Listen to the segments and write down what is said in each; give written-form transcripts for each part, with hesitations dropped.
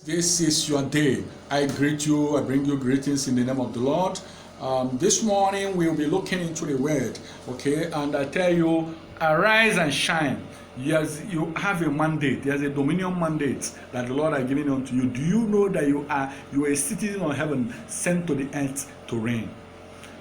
This is your day. I greet you. I bring you greetings in the name of the Lord. This morning we'll be looking into the word, okay? And I tell you, arise and shine. Yes, you have a mandate. There's a dominion mandate that the Lord has given unto you. Do you know that you are a citizen of heaven sent to the earth to reign?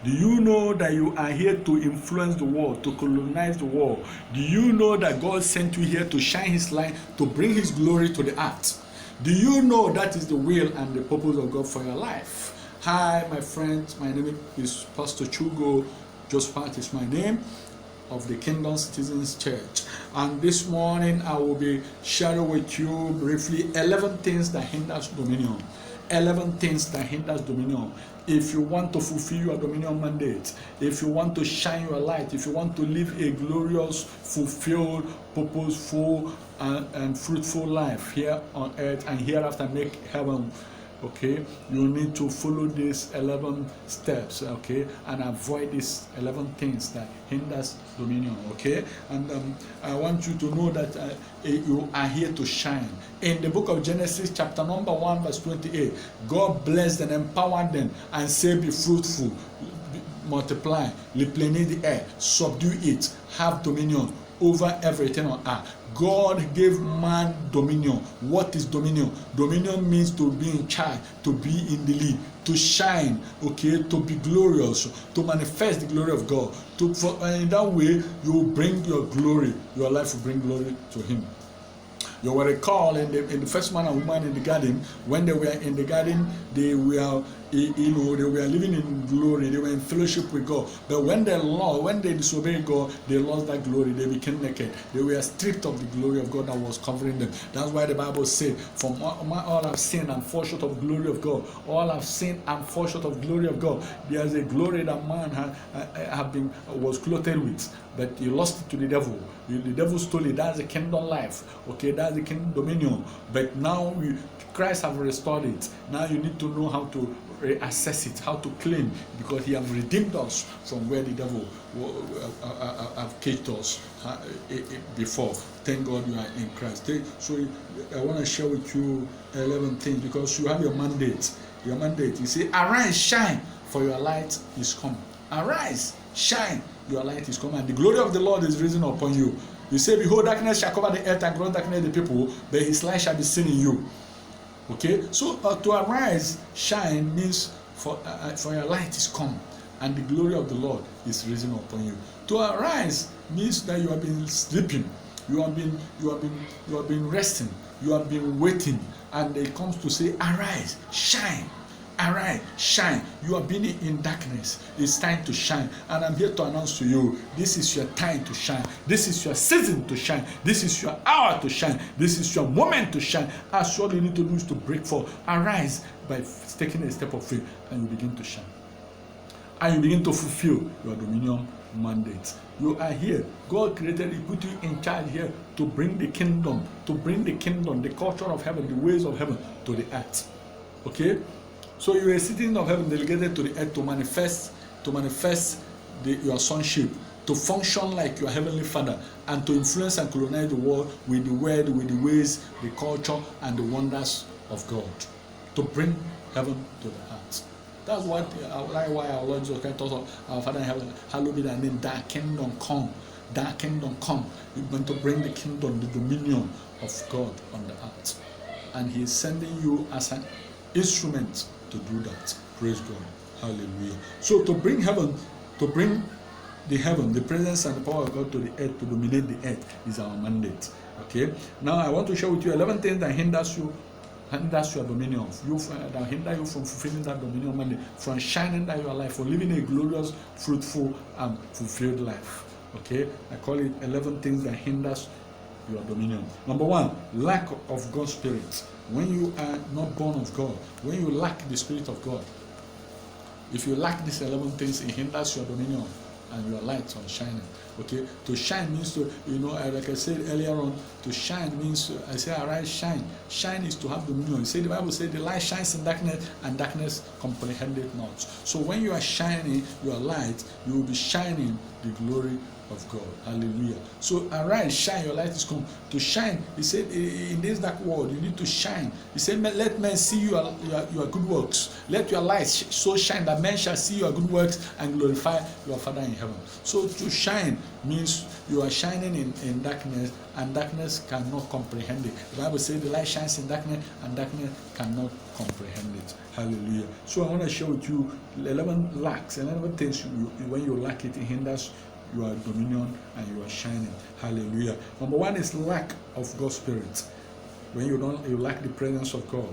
Do you know that you are here to influence the world, to colonize the world? Do you know that God sent you here to shine His light, to bring His glory to the earth? Do you know that is the will and the purpose of God for your life? Hi, my friends. My name is Pastor Chiugo. Josephat is my name, of the Kingdom Citizens Church. And this morning I will be sharing with you briefly 11 things that hinders dominion. 11 things that hinders dominion. If you want to fulfill your dominion mandate, if you want to shine your light, if you want to live a glorious, fulfilled, purposeful, and fruitful life here on earth and hereafter make heaven, okay, you need to follow these 11 steps, okay, and avoid these 11 things that hinders dominion, okay. And I want you to know that you are here to shine. In the book of Genesis chapter number 1 verse 28, God blessed and empowered them and said, be fruitful, multiply, replenish the earth, subdue it, have dominion over everything on earth. God gave man dominion. What is dominion? Dominion means to be in charge, to be in the lead, to shine, okay, to be glorious, to manifest the glory of God. In that way, you will bring your glory, your life will bring glory to Him. You will recall in the first man and woman in the garden, when they were in the garden, they were, they were living in glory, they were in fellowship with God. But when they disobeyed God, they lost that glory, they became naked. They were stripped of the glory of God that was covering them. That's why the Bible says, from all have sinned and fall short of the glory of God. All have sinned and fall short of the glory of God. There's a glory that man was clothed with, but he lost it to the devil. The devil stole it. That's the kingdom life. Okay, that's the kingdom dominion. But now Christ have restored it. Now you need to know how to access it, how to claim, because He have redeemed us from where the devil have caged us before. Thank God you are in Christ. So I want to share with you 11 things, because you have your mandate. Your mandate. You say, arise, shine, for your light is come. Arise, shine, your light is come, and the glory of the Lord is risen upon you. You say, behold, darkness shall cover the earth, and gross darkness the people, but His light shall be seen in you. Okay, so to arise, shine means for your light is come, and the glory of the Lord is risen upon you. To arise means that you have been sleeping, you have been resting, you have been waiting, and it comes to say, arise, shine. Arise, shine. You have been in darkness. It's time to shine. And I'm here to announce to you, this is your time to shine. This is your season to shine. This is your hour to shine. This is your moment to shine. As all you need to do is to break forth. Arise by taking a step of faith, and you begin to shine. And you begin to fulfill your dominion mandate. You are here. God created you, put you in charge here to bring the kingdom, the culture of heaven, the ways of heaven to the earth. Okay? So you are a citizen of heaven delegated to the earth to manifest your sonship, to function like your heavenly Father, and to influence and colonize the world with the word, with the ways, the culture, and the wonders of God, to bring heaven to the earth. That's why our Lord Jesus Christ taught us, our Father in heaven, hallowed be thy name, thy kingdom come. Thy kingdom come. You're going to bring the kingdom, the dominion of God on the earth. And He is sending you as an instrument to do that. Praise God. Hallelujah. So to bring the presence and the power of God to the earth, to dominate the earth, is our mandate. Okay. Now I want to share with you 11 things that hinders your dominion. That hinder you from fulfilling that dominion mandate, from shining that your life, for living a glorious, fruitful, and fulfilled life. Okay. I call it 11 things that hinders your dominion. Number 1, lack of God's Spirit. When you are not born of God, when you lack the Spirit of God, if you lack these 11 things, it hinders your dominion and your light on shining. Okay, to shine means to, like I said earlier on, to shine means I say arise, shine. Shine is to have dominion. You see, the Bible says the light shines in darkness, and darkness comprehend it not. So when you are shining your light, you will be shining the glory of God. Hallelujah. So arise, shine, your light is come. To shine, he said, in this dark world, you need to shine. He said, let men see your good works. Let your light so shine that men shall see your good works and glorify your Father in heaven. So to shine means you are shining in darkness, and darkness cannot comprehend it. The Bible says the light shines in darkness, and darkness cannot comprehend it. Hallelujah. So I want to share with you 11 lacks, 11 things when you lack it hinders your dominion and you are shining. Hallelujah. Number one is lack of God's Spirit. When you lack the presence of God.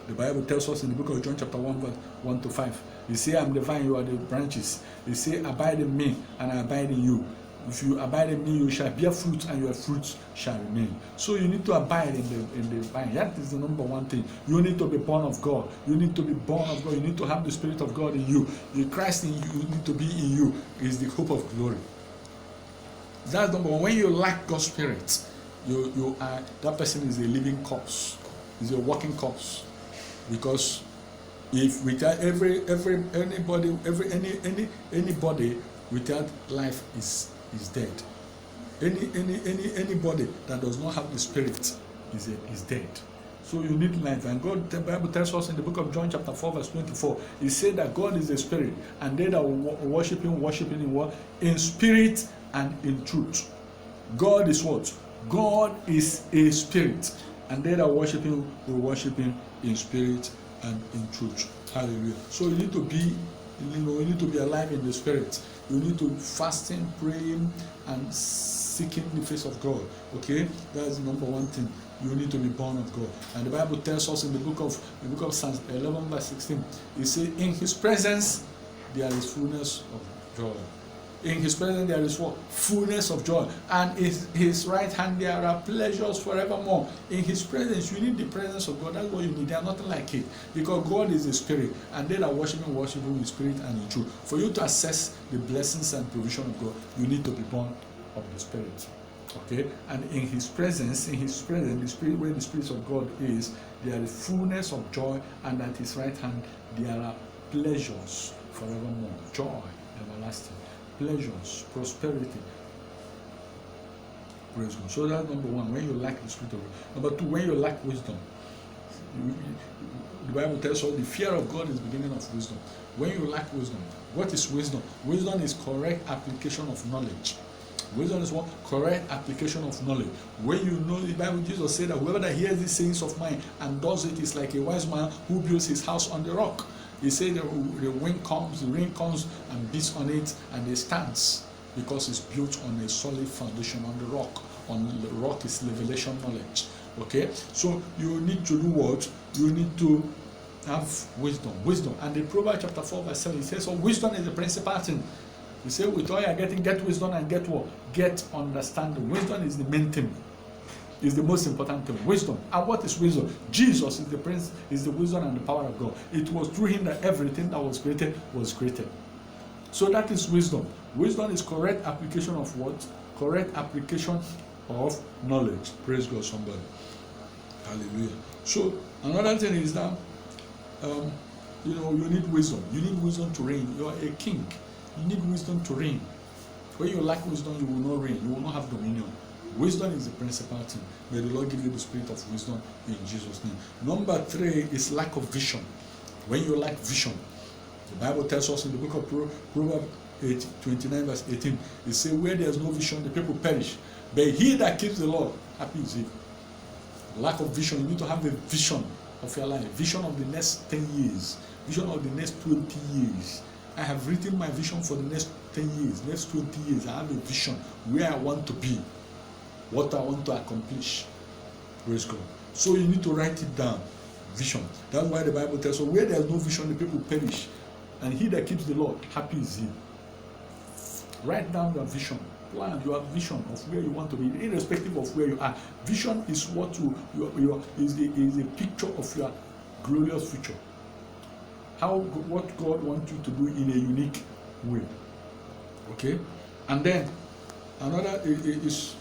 The Bible tells us in the book of John chapter 1 verse 1 to 5. You say, I'm the vine, you are the branches. You say, abide in me and I abide in you. If you abide in me, you shall bear fruit, and your fruits shall remain. So you need to abide in the vine. That is the number one thing. You need to be born of God. You need to be born of God. You need to have the Spirit of God in you. The Christ in you need to be in you. Is the hope of glory. That's number one. When you lack God's Spirit, you are, that person is a living corpse. Is a walking corpse. Because if without anybody without life is dead. Anybody that does not have the Spirit is dead. So you need life. And God, the Bible tells us in the book of John chapter 4 verse 24, He said that God is a Spirit, and they that worship Him in what? In spirit and in truth. God is what? God is a Spirit, and they that worship Him will worship Him in spirit and in truth. Hallelujah. So you need to be, you need to be alive in the Spirit. You need to fasting, praying, and seeking the face of God. Okay, that's the number one thing. You need to be born of God. And the Bible tells us in the book of Psalms 11 verse 16, it says, in His presence there is fullness of joy. In His presence there is what? Fullness of joy. And in His right hand there are pleasures forevermore. In His presence, you need the presence of God. That's what you need. There are nothing like it. Because God is a Spirit. And they that worship Him in spirit and in truth. For you to access the blessings and provision of God, you need to be born of the Spirit. Okay? And in His presence, the Spirit, where the Spirit of God is, there is fullness of joy. And at His right hand there are pleasures forevermore. Joy everlasting. Pleasures, prosperity. Praise God. So that's number one, when you lack the Spirit of God. Number two, when you lack wisdom. The Bible tells us the fear of God is the beginning of wisdom. When you lack wisdom, what is wisdom? Wisdom is correct application of knowledge. Wisdom is what? Correct application of knowledge. When you know, the Bible, Jesus said that whoever that hears these sayings of mine and does it is like a wise man who builds his house on the rock. He said the wind comes, the rain comes and beats on it, and it stands because it's built on a solid foundation on the rock. On the rock is revelation knowledge. Okay, so you need to do what? You need to have wisdom. Wisdom. And in Proverbs chapter 4 verse 7, it says, so wisdom is the principal thing. He said, with all you are getting, get wisdom and get what? Get understanding. Wisdom is the main thing. Is the most important thing. Wisdom. And what is wisdom? Jesus is the prince, is the wisdom and the power of God. It was through Him that everything that was created was created. So that is wisdom. Wisdom is correct application of what? Correct application of knowledge. Praise God, somebody. Hallelujah. So another thing is that you need wisdom. You need wisdom to reign. You are a king. You need wisdom to reign. When you lack wisdom, you will not reign. You will not have dominion. Wisdom is the principal thing. May the Lord give you the spirit of wisdom in Jesus' name. Number 3 is lack of vision. When you lack vision, the Bible tells us in the book of Proverbs 29 verse 18, it says, where there is no vision, the people perish. But he that keeps the Lord, happy is he. Lack of vision, you need to have a vision of your life. Vision of the next 10 years. Vision of the next 20 years. I have written my vision for the next 10 years, next 20 years. I have a vision where I want to be. What I want to accomplish. Praise God. So you need to write it down. Vision. That's why the Bible tells us, where there is no vision, the people perish. And he that keeps the Lord, happy is he. Write down your vision. Plan your vision of where you want to be, irrespective of where you are. Vision is what is a picture of your glorious future. What God wants you to do in a unique way. Okay? And then another is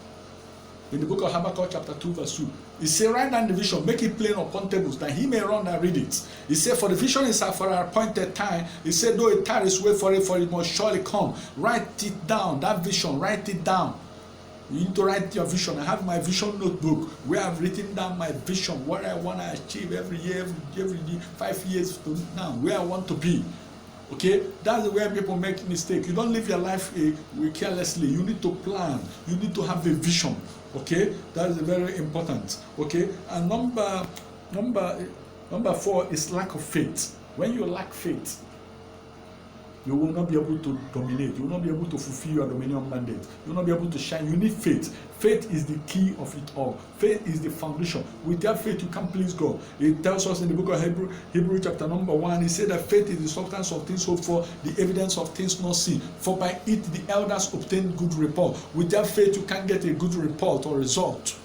in the book of Habakkuk chapter 2 verse 2, He said, write down the vision, make it plain upon tables, that he may run and read it. He said, for the vision is for an appointed time. He said, though it tarries, wait for it must surely come. Write it down, that vision, write it down. You need to write your vision. I have my vision notebook where I've written down my vision, what I want to achieve every year, 5 years from now, where I want to be. Okay, that's where people make mistake. You don't live your life carelessly. You need to plan. You need to have a vision. Okay, that is very important. Okay, and number 4 is lack of faith. When you lack faith, you will not be able to dominate. You will not be able to fulfill your dominion mandate. You will not be able to shine. You need faith. Faith is the key of it all. Faith is the foundation. Without faith, you can't please God. It tells us in the book of Hebrew chapter number 1, it said that faith is the substance of things hoped for, the evidence of things not seen. For by it the elders obtained good report. Without faith, you can't get a good report or result.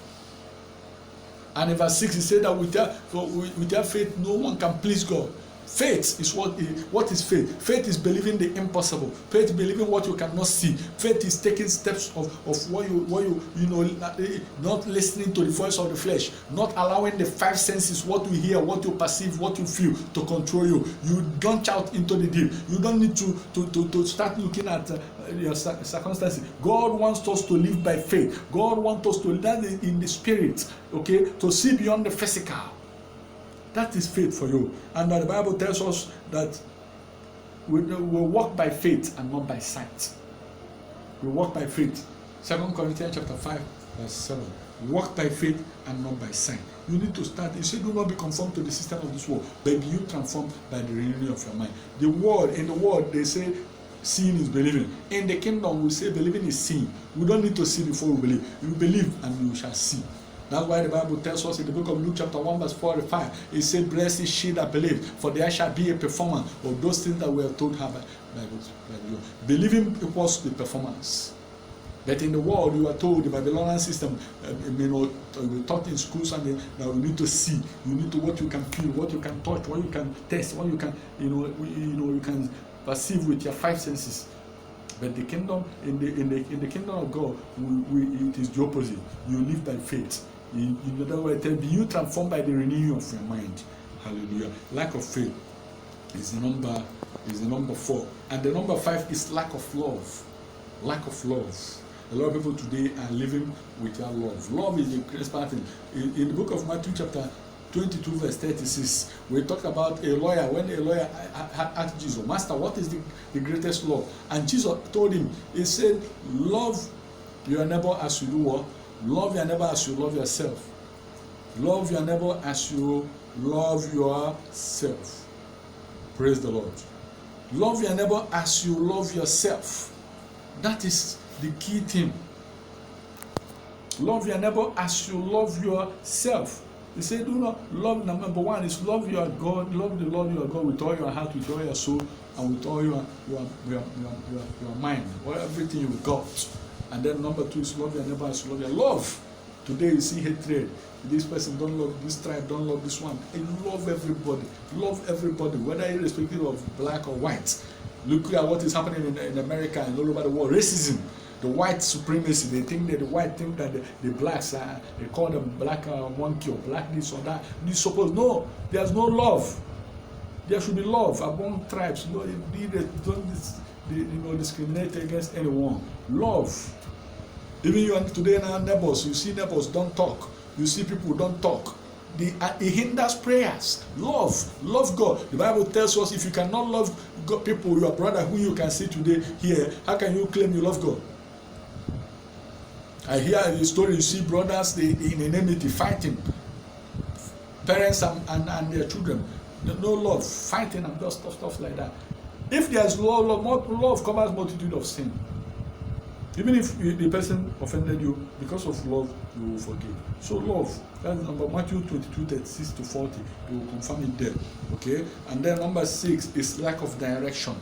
And in verse 6, it said that without faith, no one can please God. Faith is what is faith? Faith is believing the impossible. Faith is believing what you cannot see. Faith is taking steps of what you know, not listening to the voice of the flesh, not allowing the 5 senses, what you hear, what you perceive, what you feel, to control you. You launch out into the deep. You don't need to start looking at your circumstances. God wants us to live by faith. God wants us to live in the spirit, okay, to see beyond the physical. That is faith for you. And the Bible tells us that we walk by faith and not by sight. We walk by faith. 2 Corinthians chapter 5, verse 7. Walk by faith and not by sight. You need to start. You say, do not be conformed to the system of this world, but be you transformed by the renewing of your mind. In the world, they say seeing is believing. In the kingdom, we say believing is seeing. We don't need to see before we believe. You believe and you shall see. That's why the Bible tells us in the book of Luke chapter 1 verse 45, it says, blessed is she that believes, for there shall be a performance of those things that we are told her by God. Believing equals the performance. But in the world, you are told the Babylonian system, we taught in schools, and now you need to see, you need to what you can feel, what you can touch, what you can taste, what you can, you can perceive with your 5 senses. But the kingdom, in the kingdom of God, it is the opposite. You live by faith. In other words, be you transformed by the renewing of your mind. Hallelujah. Lack of faith is the number 4, and the number 5 is lack of love. Lack of love. A lot of people today are living without love. Love is the greatest part. In the book of Matthew chapter 22 verse 36, we talk about a lawyer. When a lawyer asked Jesus, Master, what is the greatest law? And Jesus told him, he said, love your neighbor as you do what? Love your neighbor as you love yourself. Love your neighbor as you love yourself. Praise the Lord. Love your neighbor as you love yourself. That is the key thing. Love your neighbor as you love yourself. He said, do not love. Number 1 is love your God. Love the Lord your God with all your heart, with all your soul, and with all your mind, or everything you got. And then number 2 is love your neighbor as you love your love. Today you see hatred. This person don't love this tribe, don't love this one. And you love everybody. Love everybody, whether irrespective of black or white. Look at what is happening in America and all over the world. Racism. The white supremacy. They think that the white think that the blacks are, they call them black monkey or black this or that. No, there's no love. There should be love among tribes. Don't discriminate against anyone. Love. Even you today now neighbors, you see neighbors don't talk. You see people don't talk. It hinders prayers. Love God. The Bible tells us if you cannot love God, people, your brother who you can see today here, how can you claim you love God? I hear a story, you see brothers in enmity fighting, parents and their children, no love, fighting and just stuff like that. If there's love covers multitude of sin. Even if the person offended you, because of love, you will forgive. So love, that's number Matthew 22, 36 to 40. You will confirm it there. Okay? And then number 6 is lack of direction.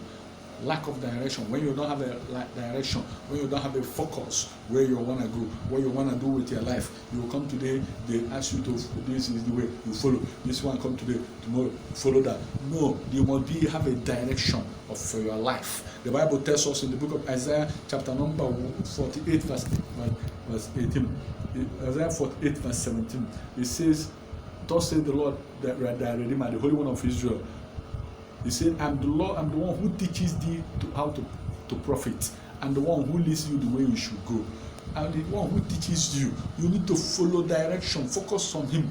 Lack of direction. When you don't have a direction, when you don't have a focus where you want to go, what you want to do with your life, you will come today, they ask you to, this is the way you follow. This one come today, tomorrow follow that. No, you must have a direction for your life. The Bible tells us in the book of Isaiah chapter number 48 verse verse 18. Isaiah 48, verse 17. It says, thus says the Lord, the Redeemer, the Holy One of Israel. He said, I'm the Lord, I'm the one who teaches thee how to profit, and the one who leads you the way you should go. And the one who teaches you, you need to follow direction, focus on him.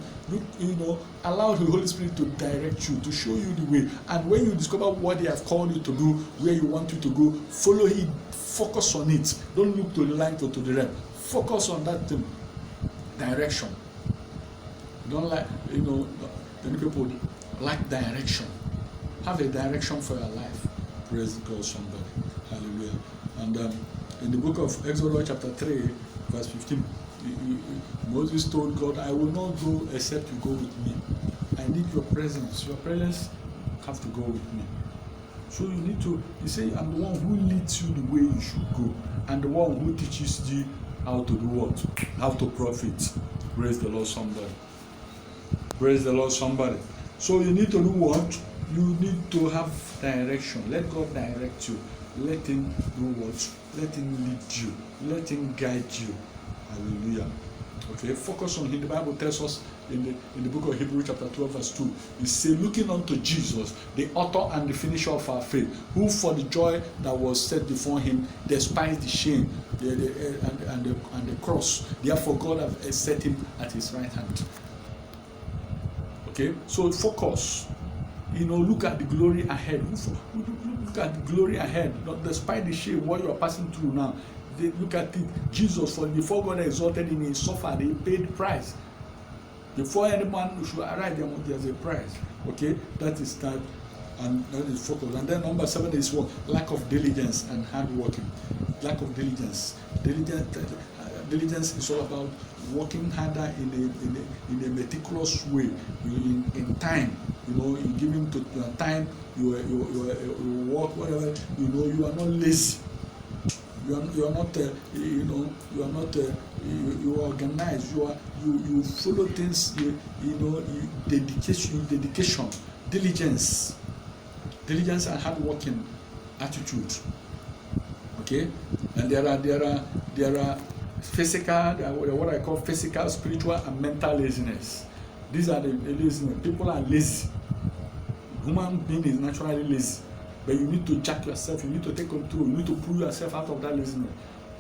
Allow the Holy Spirit to direct you, to show you the way. And when you discover what he has called you to do, where you want you to go, follow it, focus on it. Don't look to the right or to the left. Focus on that thing, direction. Don't like, many people like direction. Have a direction for your life. Praise God, somebody. Hallelujah. And in the book of Exodus chapter 3, verse 15, Moses told God, I will not go except you go with me. I need your presence. Your presence have to go with me. So you need to, you say, I'm the one who leads you the way you should go, and the one who teaches you how to do what? How to profit. Praise the Lord, somebody. Praise the Lord, somebody. So you need to do what? You need to have direction. Let God direct you. Let him do what? Let him lead you. Let him guide you. Hallelujah. Okay, focus on him. The Bible tells us in the book of Hebrews chapter 12 verse 2, it says, looking unto Jesus, the author and the finisher of our faith, who for the joy that was set before him despised the shame and the cross. Therefore God has set him at his right hand. Okay, so focus. Look at the glory ahead. Look at the glory ahead. Despite the shame, what you are passing through now, look at it. Jesus, before God exalted him, he suffered. He paid the price. Before any man should arrive, there's a price. Okay, that is that, and that is focus. And then number 7 is what? Lack of diligence and hard working. Lack of diligence. Diligence is all about working harder in a meticulous way, in time. You give him to your time. You work whatever. You are not lazy. You are not. You are not. You are organized. You follow things. Dedication, diligence and hard working attitude. Okay, and there are physical, what I call physical, spiritual, and mental laziness. These are the laziness. People are lazy. Human being is naturally lazy, but you need to jack yourself. You need to take control. You need to pull yourself out of that laziness.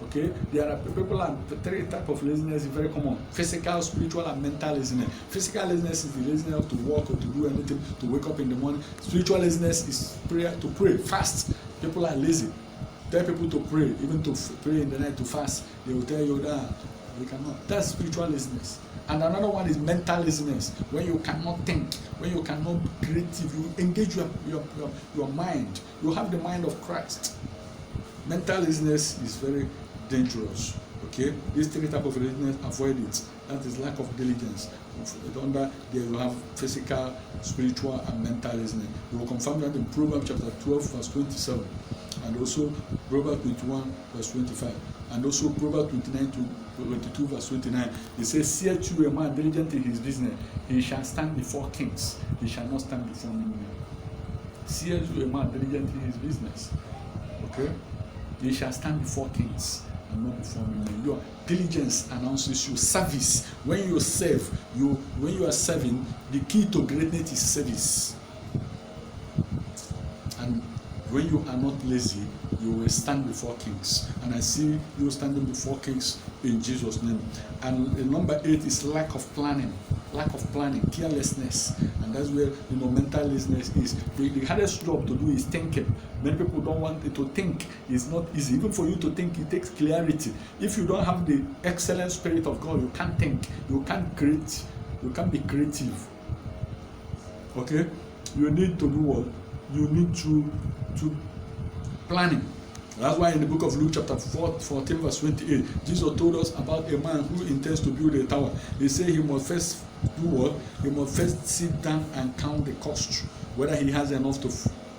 Okay, there are people, and the 3 types of laziness is very common: physical, spiritual, and mental laziness. Physical laziness is the laziness to walk or to do anything, to wake up in the morning. Spiritual laziness is prayer, to pray, fast. People are lazy. Tell people to pray, even to pray in the night, to fast. They will tell you that we cannot. That's spiritual laziness. And another one is mental laziness, when you cannot think, when you cannot be creative. You engage your mind. You have the mind of Christ. Mental laziness is very dangerous. Okay, these 3 types of laziness, avoid it. That is lack of diligence. Under there you have physical, spiritual, and mental laziness. You will confirm that in Proverbs chapter 12 verse 27, and also Proverbs 21 verse 25, and also Proverbs 29 to 22 verse 29. It says, "See to a man diligent in his business, he shall stand before kings, he shall not stand before men." See to a man diligent in his business. Okay, he shall stand before kings and not before men. Your diligence announces you. Service. When you serve, when you are serving, the key to greatness is service. And when you are not lazy, you will stand before kings. And I see you standing before kings in Jesus' name. And number 8 is lack of planning. Lack of planning, carelessness. And that's where mental laziness is. The hardest job to do is thinking. Many people don't want to think. It's not easy. Even for you to think, it takes clarity. If you don't have the excellent spirit of God, you can't think. You can't create. You can't be creative. Okay? You need to do what? You need to planning. That's why in the book of Luke chapter 14 verse 28, Jesus told us about a man who intends to build a tower. He said he must first do what? He must first sit down and count the cost, whether he has enough to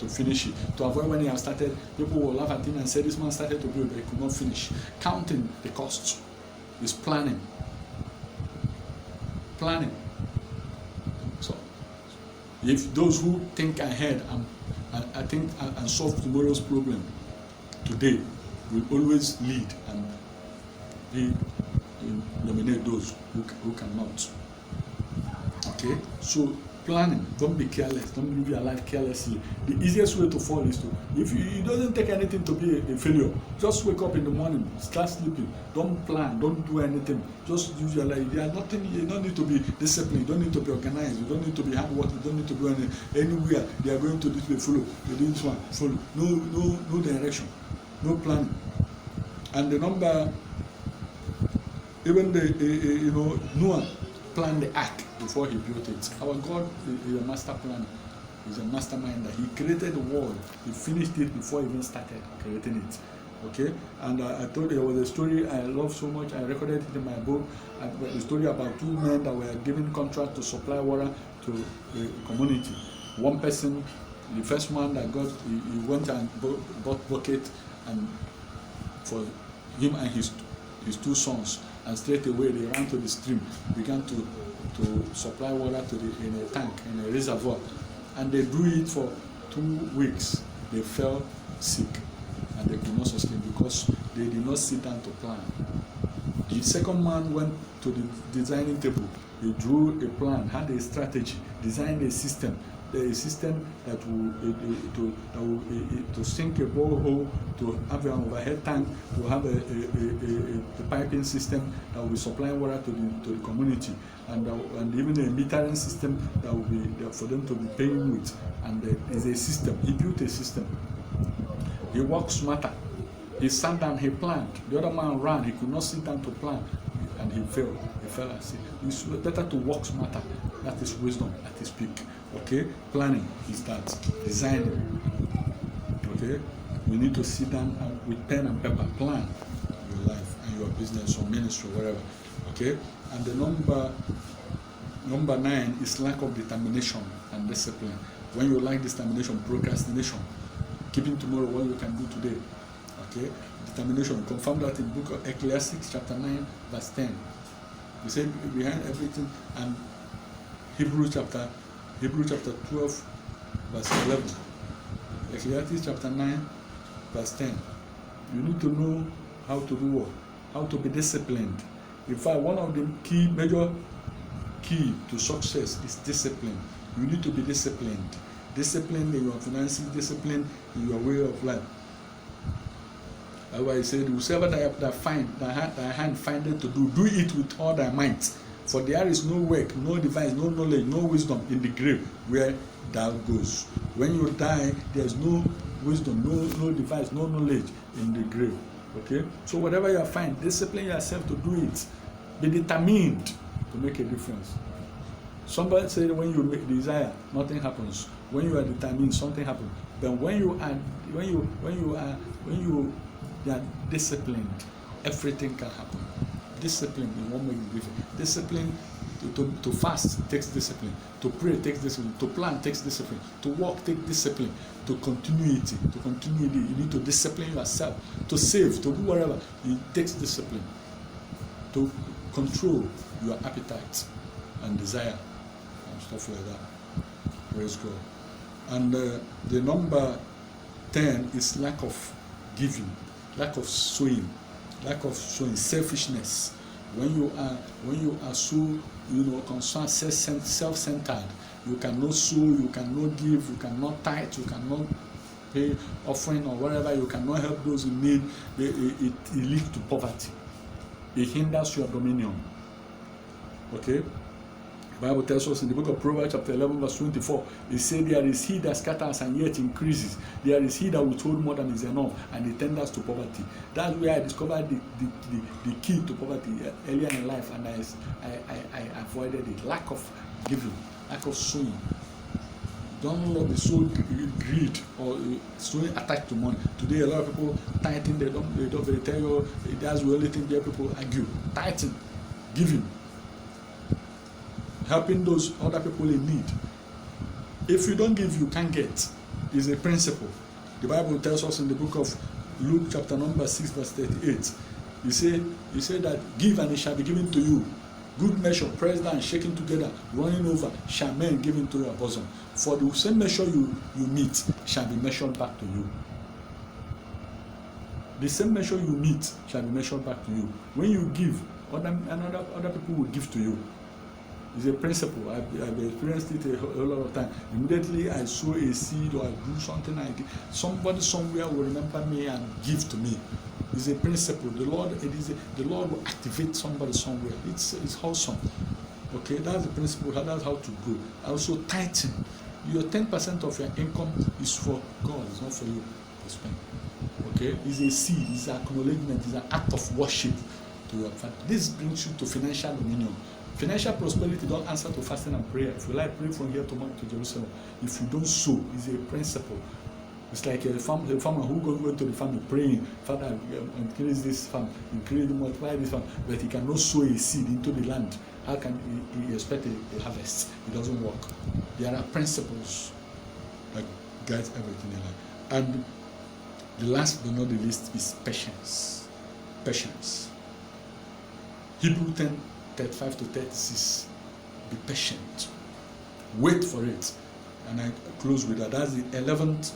finish it. To avoid when he has started, people will laugh at him and say, this man started to build, but he could not finish. Counting the cost is planning. Planning. So, if those who think ahead and solve tomorrow's problem today will always lead and be eliminate those who cannot. Okay, so planning, don't be careless, don't live your life carelessly. The easiest way to fall is to, if it doesn't take anything to be a failure, just wake up in the morning, start sleeping, don't plan, don't do anything, just use your life. There's nothing, you don't need to be disciplined, you don't need to be organized, you don't need to be hardworking, you don't need to do anywhere. They are going to this way, follow, they do this one, follow. No direction, no planning. And the number, even Noah planned the ark before he built it. Our God is a master planner. He's a masterminder. He created the world. He finished it before he even started creating it. Okay? And I told you there was a story I love so much. I recorded it in my book. The story about two men that were given contract to supply water to the community. One person, the first man that got, he went and bought bucket and for him and his two sons. And straight away they ran to the stream, began to supply water to in a tank, in a reservoir. And they do it for 2 weeks. They fell sick and they could not sustain because they did not sit down to plan. The second man went to the designing table. He drew a plan, had a strategy, designed a system. A system that will to sink a borehole, to have an overhead tank, to have a piping system that will be supplying water to the community, and even a metering system that will be for them to be paying with. And is a system. He built a system. He worked smarter. He sat down. He planned. The other man ran. He could not sit down to plan, and he failed. He fell asleep. It's better to work smarter. That is wisdom at its peak. Okay, planning is that. Designing. Okay, we need to sit down with pen and paper, plan your life and your business or ministry, whatever. Okay, and the number 9 is lack of determination and discipline. When you lack determination, procrastination, keeping tomorrow what you can do today. Okay, determination. Confirm that in the book of Ecclesiastes chapter 9 verse 10. We say behind everything, and Hebrews chapter 12 verse 11. Ecclesiastes chapter 9 verse 10. You need to know how to do what? How to be disciplined. In fact, one of the major key to success is discipline. You need to be disciplined. Disciplined in your finances, disciplined in your way of life. That's why he said, whosoever thy hand findeth to do it with all thy might. For there is no work, no device, no knowledge, no wisdom in the grave where thou goes. When you die, there is no wisdom, no device, no knowledge in the grave. Okay? So whatever you find, discipline yourself to do it. Be determined to make a difference. Somebody said when you make desire, nothing happens. When you are determined, something happens. But when you are disciplined, everything can happen. Discipline in one way is different. Discipline to fast takes discipline. To pray takes discipline. To plan takes discipline. To walk takes discipline. To continuity. You need to discipline yourself. To save, to do whatever, it takes discipline. To control your appetite and desire and stuff like that. Praise God. And the number 10 is lack of giving, lack of sowing, selfishness. When you are so concerned, self-centered, you cannot sow, you cannot give, you cannot tithe, you cannot pay offering or whatever, you cannot help those in need. It leads to poverty. It hinders your dominion. Okay? The Bible tells us in the book of Proverbs chapter 11 verse 24, it says, there is he that scatters and yet increases. There is he that withholds more than is enough, and it tenders to poverty. That's where I discovered the key to poverty earlier in life, and I avoided it. Lack of giving, lack of sowing. Don't be so greed or so attached to money. Today a lot of people tithing, they tell you that's the only thing there people argue. Tithing, giving, helping those other people in need. If you don't give, you can't get. It's a principle. The Bible tells us in the book of Luke chapter number 6 verse 38. He said that give and it shall be given to you. Good measure, pressed down, shaken together, running over, shall men give into your bosom. For the same measure you meet shall be measured back to you. The same measure you meet shall be measured back to you. When you give, other people will give to you. It's a principle. I've experienced it a whole lot of time. Immediately I sow a seed or I do something, somebody somewhere will remember me and give to me. It's a principle. The Lord will activate somebody somewhere. It's wholesome. Okay, that's the principle. That's how to grow. Also, tithing. Your 10% of your income is for God. It's not for you to spend. Okay, it's a seed. It's an acknowledgement. It's an act of worship to your Father. This brings you to financial dominion. Financial prosperity don't answer to fasting and prayer. If you like, pray from here to Jerusalem. If you don't sow, it's a principle. It's like a farmer who goes to the farm praying, Father, increase this farm, multiply this farm, but he cannot sow a seed into the land. How can he expect a harvest? It doesn't work. There are principles that guide everything in life. And the last but not the least is patience. Patience. Hebrew 10:35 to 36. Be patient. Wait for it. And I close with that. That's the 11th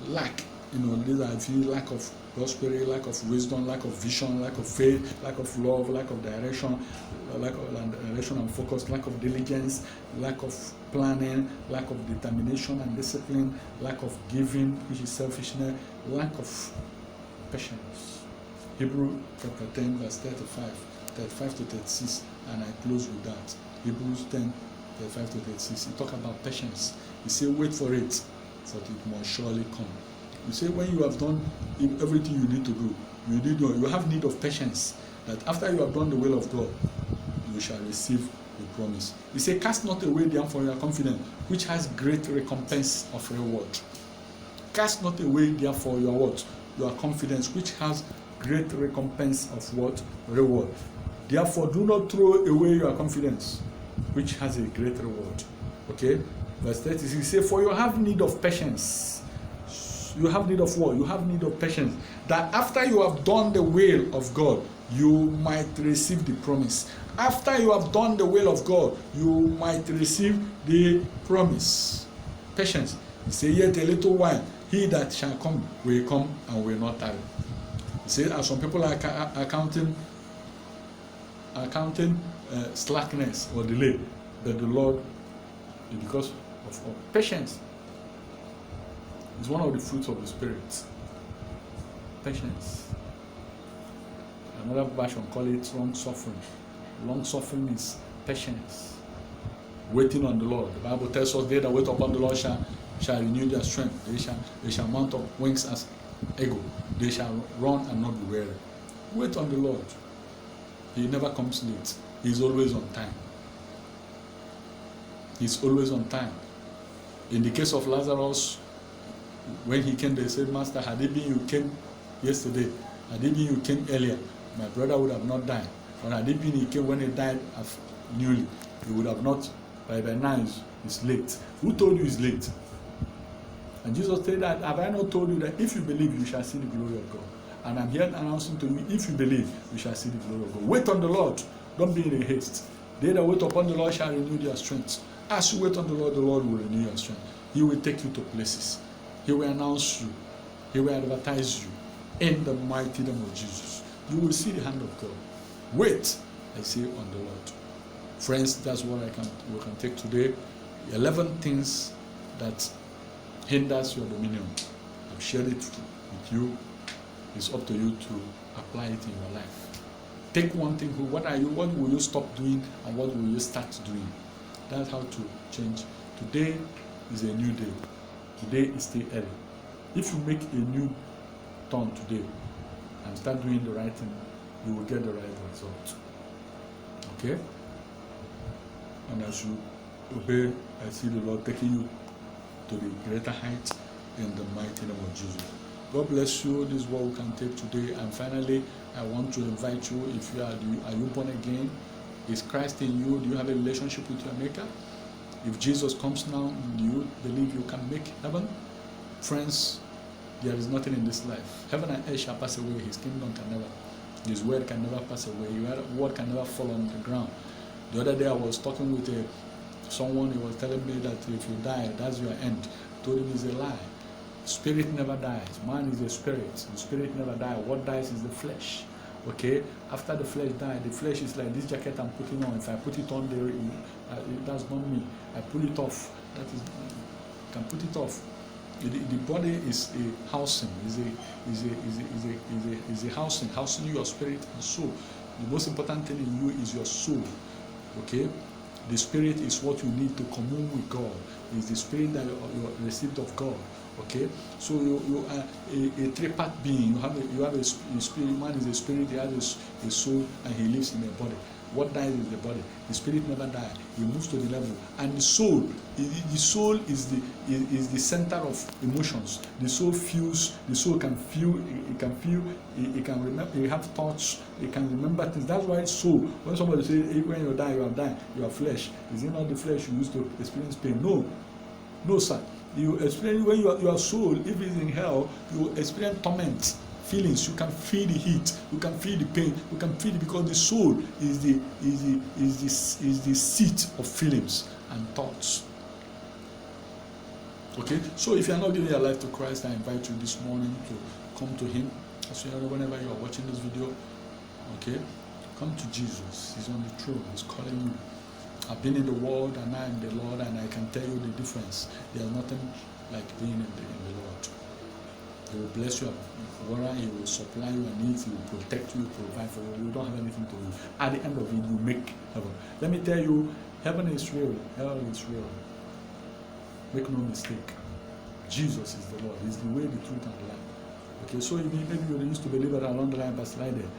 lack. These are the lack of prosperity, lack of wisdom, lack of vision, lack of faith, lack of love, lack of direction, lack of direction and focus, lack of diligence, lack of planning, lack of determination and discipline, lack of giving, which is selfishness, lack of patience. Hebrew chapter 10, verse 35 to 36, and I close with that. Hebrews 10:35 to 36. He talk about patience. He say, wait for it, for it must surely come. You say, when you have done everything you need to do, you have need of patience, that after you have done the will of God, you shall receive the promise. He say, cast not away therefore your confidence, which has great recompense of reward. Cast not away therefore your what? Your confidence, which has great recompense of what? Reward. Therefore, do not throw away your confidence, which has a great reward. Okay? Verse 36, he say, for you have need of patience. You have need of what? You have need of patience. That after you have done the will of God, you might receive the promise. After you have done the will of God, you might receive the promise. Patience. He say, yet a little while, he that shall come will come and will not tarry. He said, as some people are accounting slackness or delay, but the Lord, because of patience, is one of the fruits of the Spirit. Patience. Another version call it long suffering. Long suffering is patience. Waiting on the Lord. The Bible tells us, they that wait upon the Lord shall renew their strength. They shall mount up wings as eagle. They shall run and not be weary. Wait on the Lord. He never comes late. He's always on time. He's always on time. In the case of Lazarus, when he came, they said, Master, had it been you came yesterday, had it been you came earlier, my brother would have not died. Or had it been he came when he died newly, he would have not, by now it's late. Who told you it's late? And Jesus said that, have I not told you that if you believe, you shall see the glory of God? And I'm here announcing to you, if you believe, you shall see the glory of God. Wait on the Lord. Don't be in a haste. They that wait upon the Lord shall renew their strength. As you wait on the Lord will renew your strength. He will take you to places. He will announce you. He will advertise you. In the mighty name of Jesus. You will see the hand of God. Wait, I say, on the Lord. Friends, that's what we can take today. 11 things that hinders your dominion. I've shared it with you. It's up to you to apply it in your life. Take one thing. What will you stop doing and what will you start doing? That's how to change. Today is a new day. Today is still early. If you make a new turn today and start doing the right thing, you will get the right result. Okay? And as you obey, I see the Lord taking you to the greater height in the mighty name of Jesus. God bless you. This is what we can take today. And finally, I want to invite you, if are you born again? Is Christ in you? Do you have a relationship with your Maker? If Jesus comes now, do you believe you can make heaven? Friends, there is nothing in this life. Heaven and earth shall pass away. His kingdom can never. His word can never pass away. Your word can never fall on the ground. The other day I was talking with someone. He was telling me that if you die, that's your end. I told him it's a lie. Spirit never dies. Man is a spirit. The spirit never dies. What dies is the flesh. Okay, after the flesh died, the flesh is like this jacket I'm putting on. If I put it on there, that's not me. I pull it off. That is, I can put it off. The body is a housing, is a housing your spirit and soul. The most important thing in you is your soul. Okay, the spirit is what you need to commune with God. It's the spirit that you received of God. Okay, so you are a three-part being. You have a spirit. Man is a spirit. He has a soul, and he lives in a body. What dies is the body. The spirit never dies. He moves to the level, and the soul is the center of emotions. The soul feels. The soul can feel. It can feel. It can remember. It have thoughts. It can remember things. That's why soul. When somebody says, hey, "When you die, you are dying. You are flesh." Is it not the flesh you used to experience pain? No, sir. You experience when you are soul. If it's in hell, you experience torment. Feelings, you can feel the heat, you can feel the pain, you can feel it, because the soul is the seat of feelings and thoughts. Okay, so if you are not giving your life to Christ, I invite you this morning to come to Him. As you know, whenever you are watching this video, okay, come to Jesus. He's on the throne. He's calling you. I've been in the world, and I am the Lord, and I can tell you the difference. There's nothing like being in the Lord. He will bless you. He will supply your needs. He will protect you, provide for you. You don't have anything to do. At the end of it, you make heaven. Let me tell you, heaven is real. Hell is real. Make no mistake. Jesus is the Lord. He's the way, the truth, and the life. Okay, so maybe you used to believe that along the line, but slide there.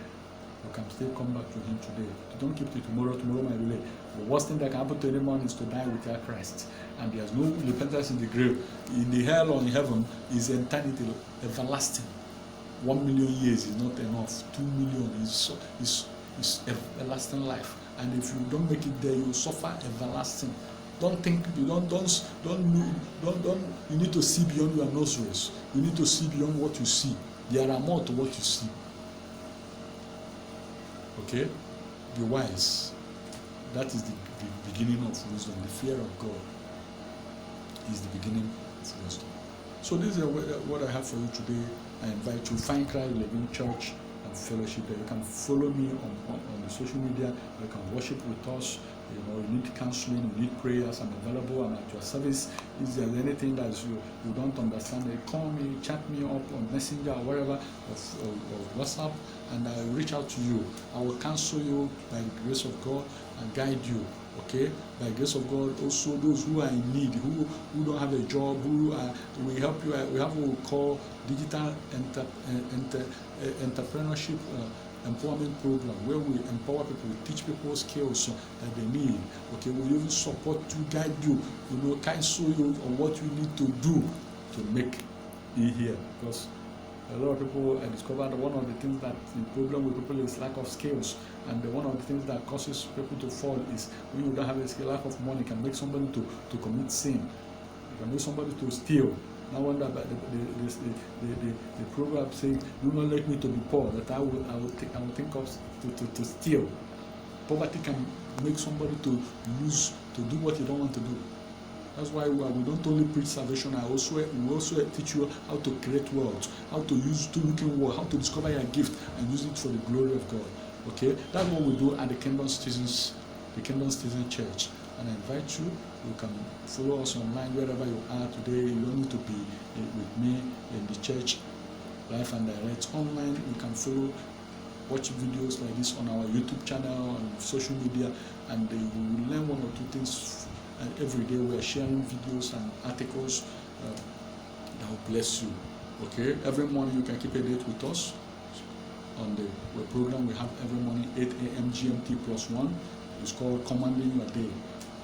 You can still come back to Him today. Don't keep it tomorrow. Tomorrow might be late. The worst thing that can happen to anyone is to die without Christ. And there's no repentance in the grave. In the hell or in heaven is eternity, everlasting. 1 million years is not enough. 2 million is everlasting life. And if you don't make it there, you will suffer everlasting. Don't think. You You need to see beyond your nostrils. You need to see beyond what you see. There are more to what you see. Okay, be wise. That is the beginning of wisdom. The fear of God is the beginning of wisdom. So this is what I have for you today. I invite you, find Christ Living Church and Fellowship. You can follow me on the social media. You can worship with us. You need counseling, you need prayers. I'm available. I'm at your service. If there's anything that you don't understand, call me, chat me up on Messenger or wherever, or WhatsApp, and I will reach out to you. I will counsel you by the grace of God and guide you. Okay, by the grace of God, also those who are in need, who don't have a job, we help you. We have what we call digital entrepreneurship empowerment program, where we empower people, we teach people skills that they need. Okay, we even support you, guide you, counsel you on what you need to do to make it here. Because a lot of people, I discovered one of the things that the problem with people is lack of skills, and one of the things that causes people to fall is when you don't have a skill. Lack of money can make somebody to commit sin. It can make somebody to steal. No wonder about the proverb saying, "Do not let me to be poor, that I will think of to steal." Poverty can make somebody to do what you don't want to do. That's why we don't only preach salvation. We also teach you how to create wealth, how to look in world, how to discover your gift and use it for the glory of God. Okay, that's what we do at the Kingdom Citizens Church. And I invite you. You can follow us online wherever you are today. You don't need to be with me in the church, live and direct. Online, you can watch videos like this on our YouTube channel, on social media, and you will learn one or two things. And every day we are sharing videos and articles that will bless you. Okay, every morning you can keep a date with us on the program we have every morning, 8 a.m. GMT +1. It's called Commanding Your Day.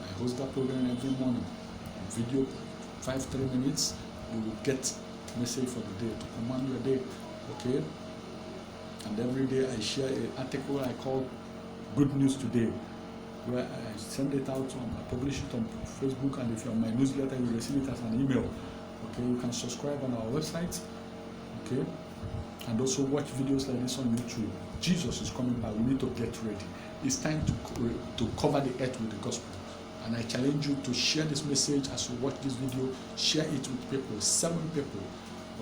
I host that program every morning. Video, 3 minutes. You will get message for the day to command your day. Okay, and every day I share an article I call Good News Today, where I send it out I publish it on Facebook, and if you're on my newsletter, you receive it as an email. Okay, you can subscribe on our website. Okay, and also watch videos like this on YouTube. Jesus is coming back. We need to get ready. It's time to cover the earth with the gospel. And I challenge you to share this message as you watch this video. Share it with people, 7 people.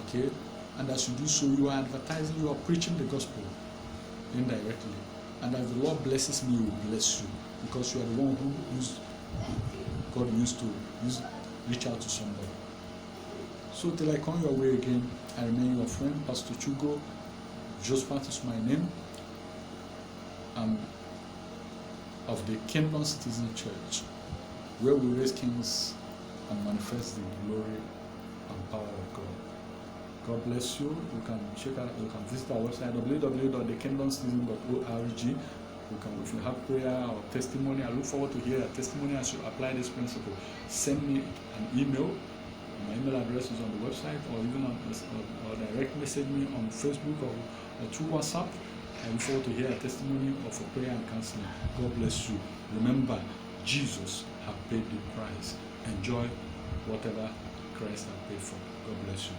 Okay, and as you do so, you are advertising, you are preaching the gospel. indirectly. And as the Lord blesses me, He will bless you, because you are the one who God used to reach out to somebody. So till I come your way again, I remain your friend, Pastor Chiugo. Josephat is my name. I'm of the Kingdom Citizen Church, where we raise kings and manifest the glory and power of God. God bless you. You can visit our website www.thekingdomcitizen.org. If you have prayer or testimony, I look forward to hear a testimony as you apply this principle. Send me an email. My email address is on the website, or even or direct message me on Facebook or through WhatsApp. I look forward to hear a testimony of a prayer and counseling. God bless you. Remember, Jesus has paid the price. Enjoy whatever Christ has paid for. God bless you.